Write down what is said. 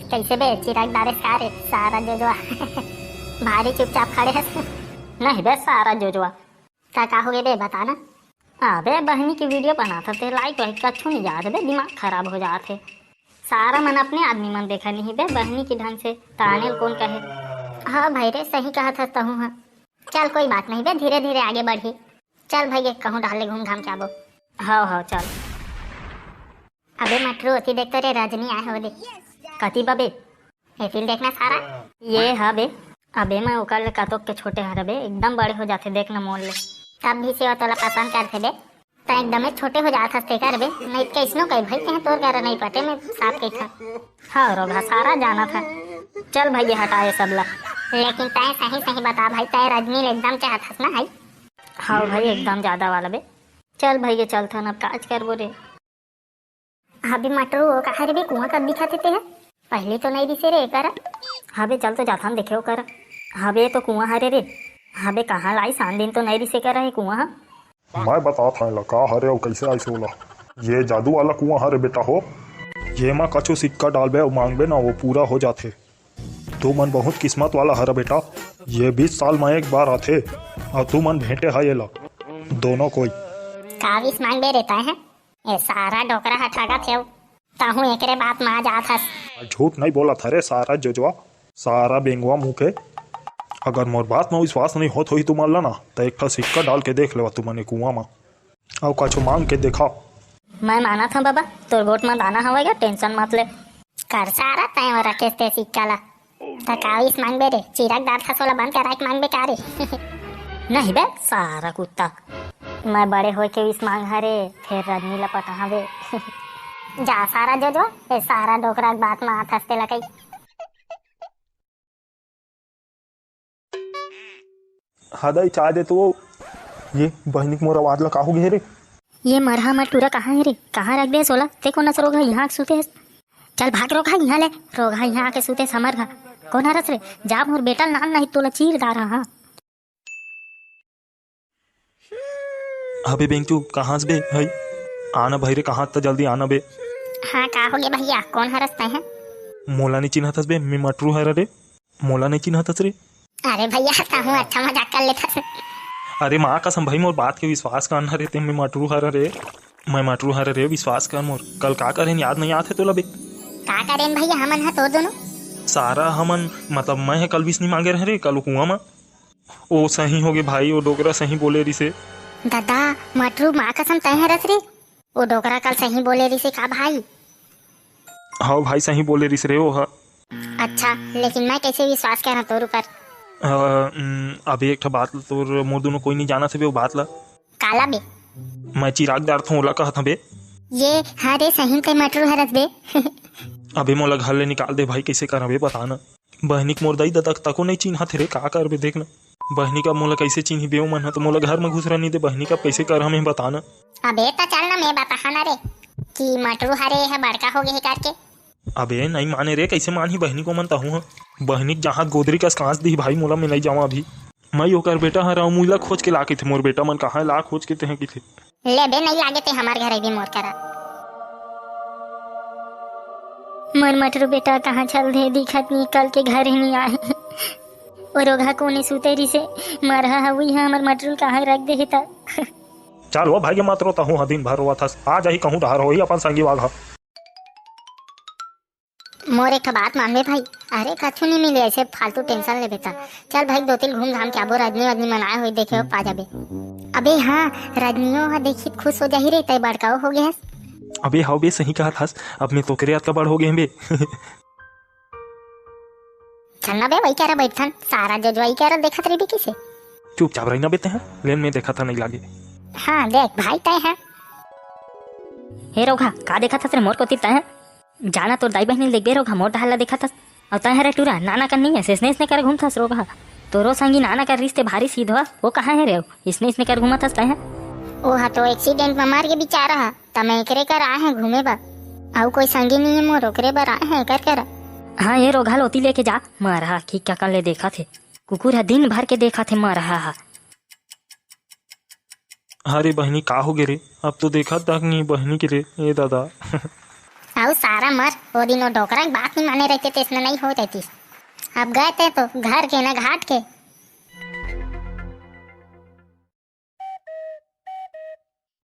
कैसे बे चिराग दारे सारे सारा जोजवा भारी चुपचाप खड़े है। नहीं बे सारा जोजवा का हो गए बे बताना। अबे बहनी की वीडियो बनाते थे लाइक वाइक कछु नहीं जाते बे, दिमाग खराब हो जाते। सारा मन अपने आदमी मन देखा नहीं बे, बहनी की ढंग से ताने कौन कहे। हाँ भाई रे सही कहा था हूँ। हाँ चल कोई बात नहीं बे, धीरे धीरे आगे बढ़ी। चल भाई कहूँ डाले घूम घाम के आबो। हाँ चल। अबे मटरू होती देखते रे रजनी आए हो दे कति बबे ए फिल्म देखना सारा ये हाँ बे। अबे मैं उकल कतोक के छोटे हर बे एकदम बड़े हो जाते देखना मोल ले। तब भी सेवा तोला पसंद करते बे तो एकदम छोटे हो जात हस्ते कर बे नहीं कैसनो कही भाई कहीं तोर कर नहीं पटे मैं साफ कही था। हाँ रोगा सारा जाना था। चल भाई हटाए सब ला। लेकिन तय सही सही बता भाई तय रजनी एकदम चाहत हस ना भाई। हाँ भाई एकदम ज्यादा वाला बे। चल भाई चल था अब काज कर बोरे। अभी मटरू वो कहा रे बे कुआं कब दिखाते थे पहले तो नहीं दिसे रे कर। हबे चल तो जाता देखे कर। हबे तो कुआं हरे रे। हबे कहाँ लाई सान दिन तो नहीं दिसे कर है कुआं। मैं बता था लका हरे और कैसे आई सोला ये जादू वाला कुआं हरे बेटा हो। ये माँ कछु सिक्का डालबे और मांगबे ना वो पूरा हो जाते। तू मन बहुत किस्मत वाला हरा बेटा, ये 20 साल में एक बार आते और तू मन भेंटे है ये ला दोनों कोई काविस मांग दे रहता है ये सारा डोकरा हटागा थे ताहू एकरे बात में आ जात हस। झूठ नहीं बोला था रे सारा जोजवा सारा बेंगुआ मुँह के। अगर मोर बात में विश्वास नहीं होत होई तुम ना तो एक सिक्का डाल के देख लेवा तुमने कुआं में और कछु मांग के देखा। मैं माना था बाबा तोर वोट में दाना हवेगा टेंशन मत ले। कर सारा तय और रखे ते सिक्का ला तो काविस मांग बे रे चिराग दार था सोला बंद कराई मांग बे का रे। नहीं बे सारा कुत्ता मैं बड़े हो के इस मांग हरे फिर रजनी लपटा हवे। जा सारा जो ये सारा डोकरा बात में हाथ हंसते लकई। हदाई चाय दे तो ये बहनी मोर आवाज ला काहू घेरे। ये मरहा मटूरा कहाँ है रे कहाँ रख दे सोला ते को नस रोगा यहाँ सूते है। चल भाग रोगा यहाँ ले रोगा यहाँ आके सूते समर घा कौन हरस रे जा मोर बेटा नान नहीं तोला चीर दारा। हाँ अबे बेंचू कहाँ से बे भाई आना भाई रे कहाँ तो जल्दी आना बे। हाँ का हो गया भैया कौन हरसते हैं। मोला नहीं चिन्हतस बे मैं मटरू हर रे मोला नहीं चिन्हतस रे। अरे भैया कहूँ अच्छा मजाक कर लेता। अरे माँ कसम भाई मोर बात के विश्वास करना रे ते मैं मटरू हर रे मैं मटरू हर रे विश्वास कर मोर कल का करें याद नहीं आते तोला बे। का करें भैया हमन है तो दोनों सारा हमन मतलब मैं कल भी नहीं मांगे रहे रे कल कुआं में ओ सही हो गए भाई वो डोगरा सही बोले रही से। दादा मटरू माँ कसम तय हरस रे वो डोकरा कल सही बोले रही से का भाई। हाँ भाई सही बोले रही रे वो हा। अच्छा लेकिन मैं कैसे विश्वास कर तोर ऊपर। अभी एक बात तोर मोर दोनों कोई नहीं जाना था बे वो बात ला। काला बे मैं चिराग दार था ओला कहा था बे। ये हाँ रे सही ते मटरू हरस बे। अबे मोला घर ले निकाल दे भाई कैसे कर बे बताना। बहनी के मोर दाई दादा तको नहीं चिन्हा थे रे का कर बे देखना बहनी का मोला कैसे चिन्ही बे मन तो मोला घर में घुस रहा नहीं दे बहनी का कैसे कर हमें बताना। अबे तो चल ना मैं बता ना रे कि मटरू हरे है बड़का हो गए करके। अबे नहीं माने रे कैसे मानी बहनी को मनता हूँ बहनी जहाँ गोदरी का कांच दी भाई मोला में नहीं जावा अभी मैं यो कर बेटा हरा मूला खोज के ला के थे मोर बेटा मन कहाँ ला खोज के ते थे। ले बे नहीं लागे ते हमारे घर भी मोर करा। मर मटरू बेटा कहाँ चल दे दिखत नहीं कल के घर ही नहीं आए और रोगा कोने सूते रही से मरहा हुई है हमर मटरू कहाँ रख दे ता। चल वो भाई मत रोता हूँ दिन भर रोआ था आ जाही कहूँ डहार हो अपन संगी वाघा। मोर एक बात मान बे भाई अरे कछु नहीं मिले ऐसे फालतू टेंशन ले बेटा। चल भाई 2-3 घूम घाम के आबो रजनी वजनी मनाए हुई देखे हो पा जाबे। अबे हाँ रजनियों हा देखी खुश हो जाही रे तय बड़काओ हो गया। अबे हाँ बे सही कहा था अब मैं तो करे याद का बड़ हो गए बे। चलना बे वही कह बैठन सारा जजवाई कह देखत रही किसे चुपचाप रही ना बेते हैं लेन में देखा था नहीं लागे। हाँ देख भाई तय है। हे रोगा का देखा था मोर को तिरता है जाना तो दाई बहनी देख बे रोगा मोर ढाला देखा था और तय हरे टूरा नाना कर नहीं है इसने कर घूमता रोगा तोरो संगी नाना कर रिश्ते भारी सीधा वो कहाँ है रे इसने कर घूमा था तय। ओ हाँ तो एक्सीडेंट में मार के बेचारा है तब मैं एकरे कर आए हैं घूमे बा और कोई संगी नहीं है मोर ओकरे बर आए हैं कर। हाँ ये रोगा लोती लेके जा मरहा ठीक क्या कर ले देखा थे कुकुर है दिन भर के देखा थे मरहा। अरे बहनी का हो गए रे अब तो देखा तक नहीं बहनी के रे ए दादा। आओ सारा मर वो दिन वो डोकरा की बात नहीं माने रहते थे इसने नहीं हो रहती। अब गए थे तो घर के ना घाट के